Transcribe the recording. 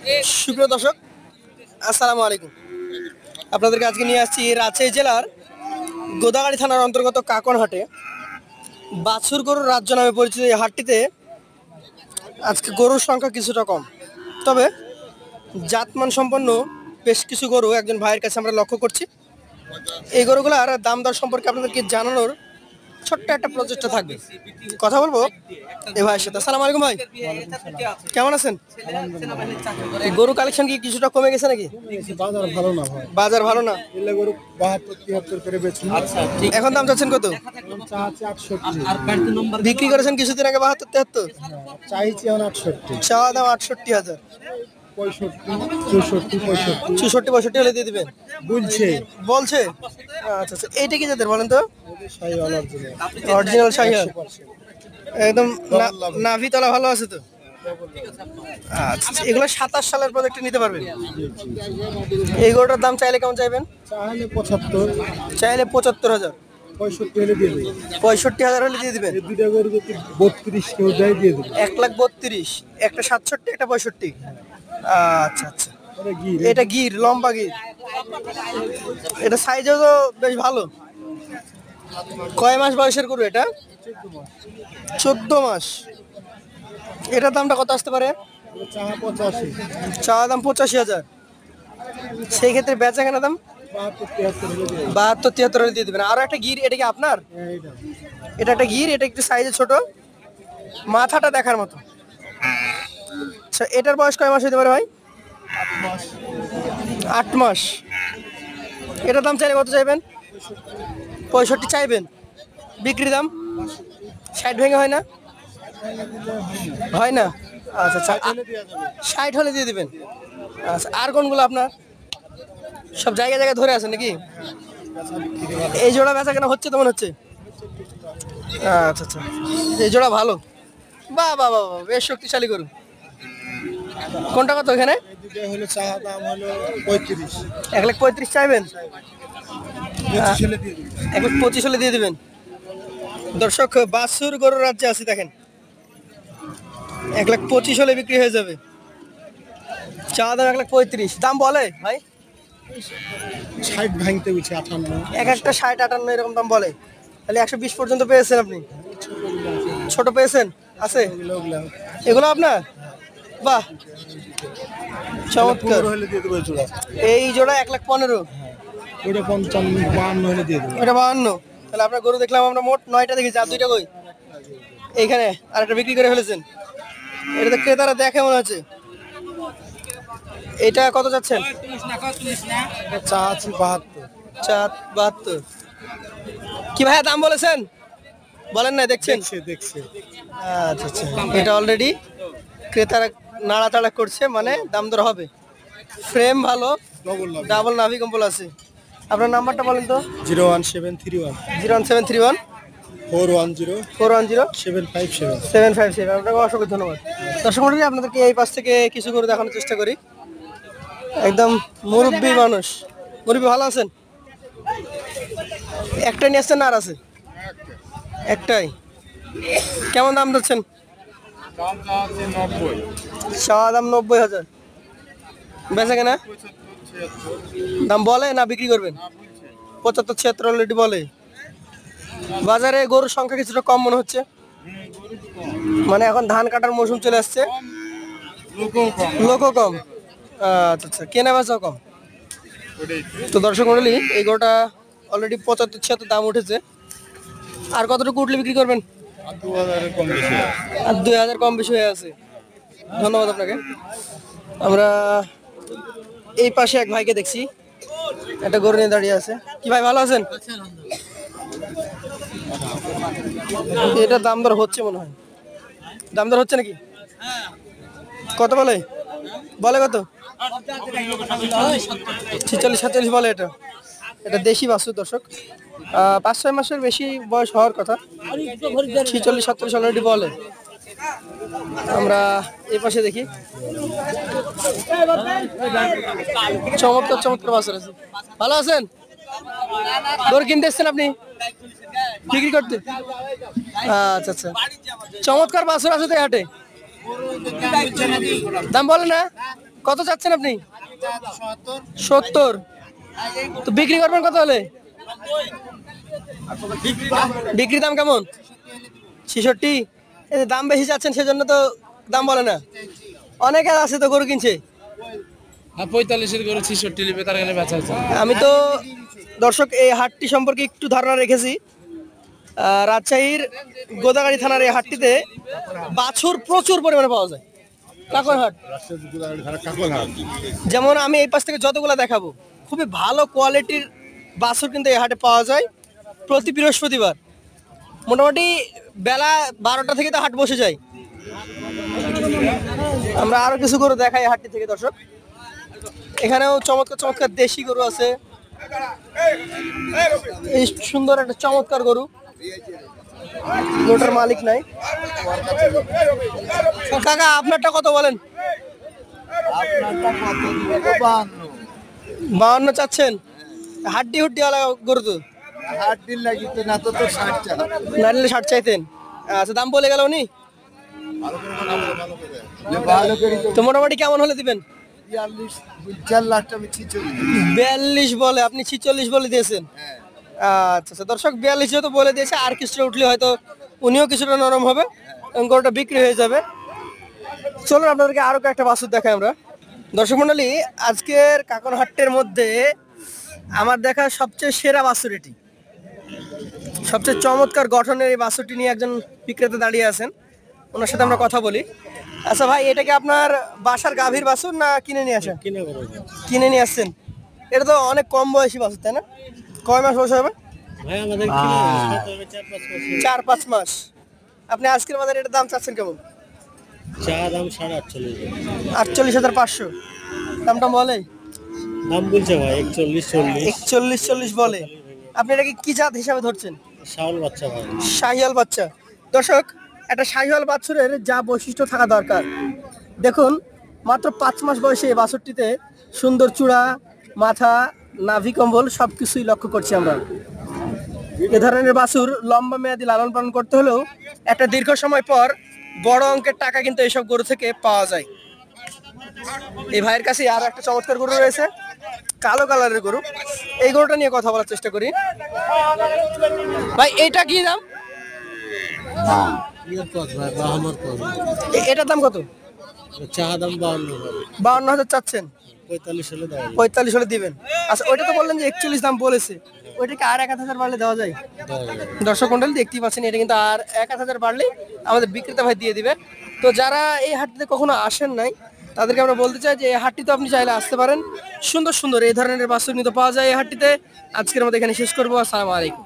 সুপ্রিয় দর্শক, আসসালামু আলাইকুম। আপনাদেরকে আজকে নিয়ে আসছি রাজশাহী জেলার গোদাগাড়ি থানার অন্তর্গত কাকনহাটে। বাছুর গরুর রাজ্য নামে পরিচিত এই হাটটিতে আজকে গরুর সংখ্যা কিছুটা কম, তবে জাতমান সম্পন্ন বেশ কিছু গরু একজন ভাইয়ের কাছে আমরা লক্ষ্য করছি। এই গরুগুলোর দাম দর সম্পর্কে আপনাদেরকে জানানোর ছোট্ট একটা প্রচেষ্টা থাকবে। কথা বলবো এই ভাইয়ের সাথে। আসসালামু আলাইকুম ভাই, কেমন আছেন? গরু কালেকশন কি কিছুটা কমে গেছে নাকি? বাজার ভালো না ভাই, বাজার ভালো না। এলে গরু 72-73 করে বেচুন। এখন দাম চাচ্ছেন কত? চাচ্ছি 68, বিক্রি করেছেন কিছুদিন আগে 72-73, চাইছি এখন 68, চাওয়া দাম 68,000। 65, 64, 65 64-65 হলে দিয়ে দিবেন বলছে। বলছে। আচ্ছা আচ্ছা, এইটা কি জাতের বলেন তো? শাহিওয়াল অরিজিনাল শাহিওয়াল, একদম নাভি তলা ভালো আছে তো? আচ্ছা, এগুলো 27 সালের প্রজেক্টে নিতে পারবেন। এই গরুটার দাম চাইলে কেমন চাইবেন? চাইলে 75, চাইলে 75,000। 65 হলে দিয়ে দেবে। 65,000 হলে দিয়ে দিবেন। এই দুইটা গরু যদি 32 কেউ দেয় দিয়ে দেবে। 1,32,000, একটা 67, একটা 65। আচ্ছা আচ্ছা, এটা গির, এটা গির, লম্বা গির। এটা সাইজও তো বেশ ভালো। কয় মাস বয়সের গরু এটা? 14 মাস। এটার দামটা কত আসতে পারে? চাহা 85, চাওয়া দাম 85,000। সেই ক্ষেত্রে বেচা কেনা দাম 72-73 হলে দিয়ে দেবে। 72-73 হলে দিয়ে দেবেন। আরো একটা গির, এটা কি আপনার? এইটা এটা একটা গির, এটা একটু সাইজে ছোট, মাথাটা দেখার মতো। আচ্ছা, এটার বয়স কয় মাস হতে পারে ভাই? 8 মাস। এটার দাম চাইলে কত চাইবেন? 65 চাইবেন। বিক্রি দাম 60 ভেঙে হয় না? হয় না। আচ্ছা আচ্ছা, 60 হলে দিয়ে দিবেন। আচ্ছা, আর কোনগুলো আপনার? সব জায়গায় জায়গায় ধরে আছেন নাকি? এই জোড়া বেচা কেনা হচ্ছে তো মনে হচ্ছে। আচ্ছা আচ্ছা, এই জোড়া ভালো। বাহ বাহ বাহ বাহ, বেশ শক্তিশালী গরু। কোনটা কত এখানে? এই দুইটা হলো চাহা দাম হলো 35, 1,35,000 চাইবেন। 25 হলে দিয়ে দেবে। 1,25,000 হলে দিয়ে দিবেন। দর্শক, বাছুর গরুর রাজ্যে আছে দেখেন, 1,25,000 হলে বিক্রি হয়ে যাবে। চা দাম 1,35,000। দাম বলে ভাই 60 ভাঙতে বলছে 58, এক একটা 60-58 এরকম দাম বলে। তাহলে 120 পর্যন্ত পেয়েছেন আপনি? ছোট পেয়েছেন? আছে ওগুলো এগুলো আপনার? বাহ, চমৎকার। 15 হলে দিয়ে দেবে জোড়া। এই জোড়া 1,15,000। ওটা 55 হলে দিয়ে দেবে। এটা 52। তাহলে আপনার গরু দেখলাম আমরা মোট 9টা দেখেছি, আর 2টা কই? এইখানে আরেকটা বিক্রি করে ফেলেছেন। এটা তো ক্রেতারা দেখে মনে হচ্ছে। এটা কত যাচ্ছেন? চা আছে 72, 72। কি ভাইয়া দাম বলেছেন? বলেন না, দেখছেন? দেখছে। আচ্ছা আচ্ছা, এটা অলরেডি ক্রেতারা নাড়াচাড়া করছে, মানে দাম দর হবে। ফ্রেম ভালো, ডাবল নাভি কম্বল আছে। আপনার নাম্বারটা বলেন তো? 01731 01731 410 410 757। 757। আপনাকে অসংখ্য ধন্যবাদ। দর্শক মণ্ডলী, আপনাদেরকে এই পাশ থেকে কিছু করে দেখানোর চেষ্টা করি। একদম মুরব্বী মানুষ। মুরব্বী ভালো আছেন? একটাই নিয়ে আসছেন না আর আছে? একটাই। কেমন দাম দিচ্ছেন? চাওয়া দাম 90,000। বেচা কেনা দাম বলে না বিক্রি করবেন? 75-76 অলরেডি বলে। বাজারে গরুর সংখ্যা কিছুটা কম মনে হচ্ছে, মানে এখন ধান কাটার মৌসুম চলে আসছে, লোকও কম। আচ্ছা আচ্ছা, কেনা বেচাও কম। তো দর্শক মণ্ডলী, এই গরুটা অলরেডি 75-76 দাম উঠেছে। আর কতটুকু উঠলে বিক্রি করবেন? আর 2,000 কম বেশি হয়ে আছে। ধন্যবাদ আপনাকে। আমরা এই পাশে এক ভাইকে দেখছি, একটা গরু নিয়ে দাঁড়িয়ে আছে। কি ভাই ভালো আছেন? এটা দাম দর হচ্ছে মনে হয়। দাম দর হচ্ছে নাকি? কত বলে? বলে কত? 46-47 বলে। এটা এটা দেশি বাছুর দর্শক, 5-6 মাসের বেশি বয়স হওয়ার কথা। 46-47 অলরেডি বলে। আমরা এই পাশে দেখি, চমৎকার চমৎকার বাছুর আছে। ভালো আছেন? গরু কিনতে এসছেন আপনি বিক্রি করতে? আচ্ছা আচ্ছা, চমৎকার বাছুর আছে তো হাটে। দাম বলে না? কত চাচ্ছেন আপনি? 70। তো বিক্রি করবেন কত হলে? বিক্রি দাম কেমন? 66। এই যে দাম বেশি চাচ্ছেন সেজন্য তো দাম বলে না। অনেকে আছে তো গরু কিনছে। 45-এর গরু 66 লিবে, তার গেলে বেচা আছে। আমি তো দর্শক এই হাটটি সম্পর্কে একটু ধারণা রেখেছি। রাজশাহীর গোদাগাড়ি থানার এই হাটটিতে বাছুর প্রচুর পরিমাণে পাওয়া যায়। কাকন হাট, যেমন আমি এই পাশ থেকে যতগুলো দেখাবো খুবই ভালো কোয়ালিটির বাছুর কিন্তু এই হাটে পাওয়া যায় প্রতি বৃহস্পতিবার। মোটামুটি বেলা 12টা থেকে তো হাট বসে যায়। আমরা আরো কিছু গরু দেখাই এই হাটটি থেকে দর্শক। এখানেও চমৎকার চমৎকার দেশি গরু আছে। এই সুন্দর একটা চমৎকার গরু, গরুটার মালিক নাই। কাকা আপনারটা কত বলেন? 52 চাচ্ছেন? হাড্ডি হুড্ডি ওয়ালা গরু তো, না নিলে 60 চাইতেন। আচ্ছা, দাম বলে গেল উনি। তো মোটামুটি কেমন হলে দিবেন? 42 বলে, আপনি 46 বলে দিয়েছেন। আচ্ছা আচ্ছা দর্শক, 42 যেহেতু বলে দিয়েছে, আর কিছুটা উঠলে হয়তো উনিও কিছুটা নরম হবে, গরুটা বিক্রি হয়ে যাবে। চলুন আপনাদেরকে আরো কয়েকটা বাছুর দেখাই আমরা। দর্শক মন্ডলী, আজকের কাকন হাটের মধ্যে আমার দেখা সবচেয়ে সেরা বাছুর এটি। সবচেয়ে চমৎকার গঠনের এই বাছুরটি নিয়ে একজন বিক্রেতা দাঁড়িয়ে আছেন, ওনার সাথে আমরা কথা বলি। আচ্ছা ভাই, এটা কি আপনার বাসার গাভীর বাছুর না কিনে নিয়ে আসেন? কিনে নিয়ে আসছেন। এটা তো অনেক কম বয়সী বাছুর, তাই না? কয় মাস বয়স হবে? 4-5 মাস। আপনি আজকের বাজারে এটার দাম চাচ্ছেন কেমন? 48,500 দামটা বলে। দাম বলছে ভাই 41-40 বলে। আপনি এটাকে কি জাত হিসাবে ধরছেন? শাওল বাচ্চা ভাই। শাহিওয়াল বাচ্চা। দর্শক, একটা শাহিওয়াল বাছুরের যা বৈশিষ্ট্য থাকা দরকার, দেখুন মাত্র 5 মাস বয়সে এই বাছুরটিতে সুন্দর চূড়া, মাথা, নাভি কম্বল সবকিছুই লক্ষ্য করছি আমরা। এ ধরনের বাছুর লম্বা মেয়াদী লালন পালন করতে হলেও একটা দীর্ঘ সময় পর বড় অঙ্কের টাকা কিন্তু এইসব গরু থেকে পাওয়া যায়। এই ভাইয়ের কাছে আরো একটা চমৎকার গরু রয়েছে, কালো কালারের গরু। এই গরুটা নিয়ে কথা বলার চেষ্টা করি। ভাই এটা কি দাম? এটার দাম কত? চাহা দাম 52,000 চাচ্ছেন? 45 হলে দিবেন। আচ্ছা, ওইটা তো বললেন যে 41 দাম বলেছে, ওইটাকে আর 1,000 বাড়লে দেওয়া যায়? দর্শক মন্ডলী দেখতেই পাচ্ছেন, এটা কিন্তু আর 1,000 বাড়লে আমাদের বিক্রেতা ভাই দিয়ে দিবে। তো যারা এই হাটটিতে কখনো আসেন নাই তাদেরকে আমরা বলতে চাই যে এই হাটটি তো আপনি চাইলে আসতে পারেন। সুন্দর সুন্দর এই ধরনের বাছুর নিতে পাওয়া যায় এই হাটটিতে। আজকের মধ্যে এখানে শেষ করবো। আসসালামু আলাইকুম।